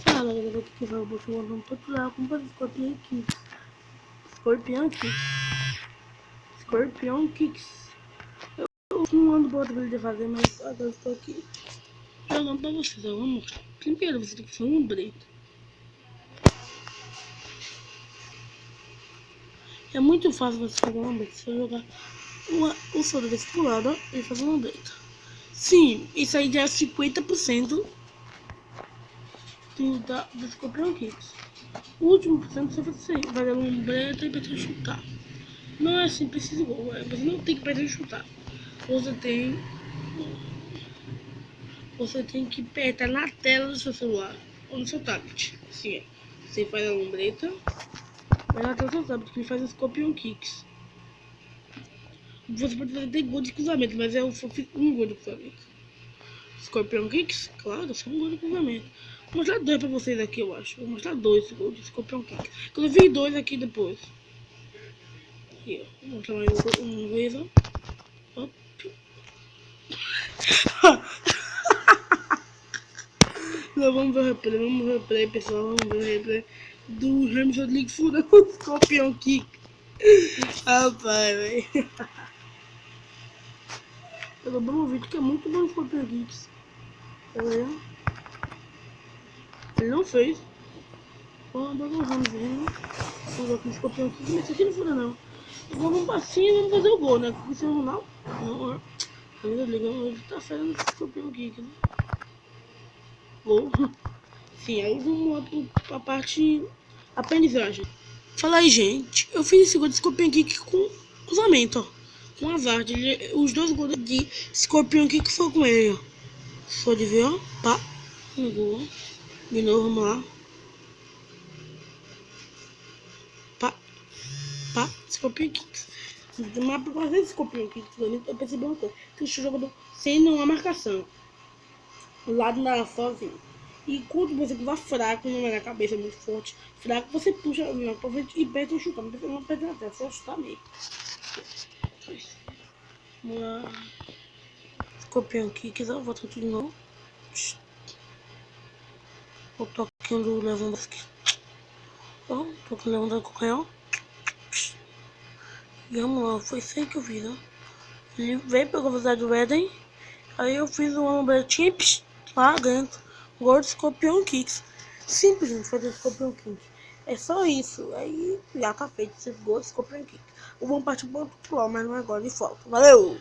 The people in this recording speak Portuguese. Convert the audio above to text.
Fala galera, aqui que vai o Bolso mandando tutorial como fazer Scorpion Kicks. Scorpion Kicks. Eu não ando boa de fazer, mas agora estou aqui jogando pra vocês. Eu vou mostrar. Primeiro você tem que fazer um breito. É muito fácil você fazer um breito. Você vai jogar o soro desse pro lado, ó, e fazer um breito. Sim, isso aí já é 50% do Scorpion Kicks. O último porcento você vai dar um breito e vai te chutar. Não é assim, precisa igual. Você não tem que perder chutar. Você tem que apertar na tela do seu celular ou no seu tablet. Assim, você faz a lombreta, vai na tela do seu tablet que ele faz os Scorpion Kicks. Você pode fazer até gol de cruzamento, mas eu só fiz um gol de cruzamento. Scorpion Kicks, claro, só um gol de cruzamento. Vou mostrar dois pra vocês aqui, eu acho. Vou mostrar dois gols de Scorpion Kicks. Quando eu vi dois aqui depois. Aqui, ó. Vou mostrar mais uma vez, ó. Não, vamos ver o replay, pessoal. Vamos ver o replay do James Rodrigues furando o Scorpion Kick. Rapaz, velho. Eu vou um vídeo que é muito bom de Scorpion Kicks. Tá vendo? Ele não fez. Ó, dá um Ramos vindo. Vamos aqui no Scorpion Kick, mas esse aqui não fura, não. Vamos um passinho e vamos fazer o gol, né? Porque se não, não. Ainda liga, ele tá fazendo esse Scorpion Kick, né? Gol. Sim, aí vamos lá pra parte aprendizagem. Fala aí, gente. Eu fiz esse gol de Scorpion Kick com cruzamento, ó. Com azar. Os dois gols de Scorpion Kick foi com ele, ó. Pode ver, ó. Pá. Um gol. De novo, vamos lá. Pá. Pá. Scorpion Kicks. Mas por causa desse Scorpion Kicks, eu percebi uma coisa. Que o jogador sem nenhuma marcação. O lado na sozinho. E quando você pular fraco, não é na cabeça muito forte, fraco, você puxa na pra frente e aperta e chuta. Não precisa não apertar na tela, só chutar mesmo. Vamos lá. Scorpion Kicks, eu vou tudo de novo. O toquinho do Lewandowski. Ó, toquinho do Lewandowski, ó. E vamos lá, foi sem que eu fiz, ó. Ele veio pela velocidade do Eden. Aí eu fiz uma ombretinha lá dentro. Gol de Scorpion Kicks. Simples, gente, fazer Scorpion Kicks. É só isso. Aí já tá feito esse gol de Scorpion Kicks. Vamos partir pro outro, mas não é agora de falta. Valeu!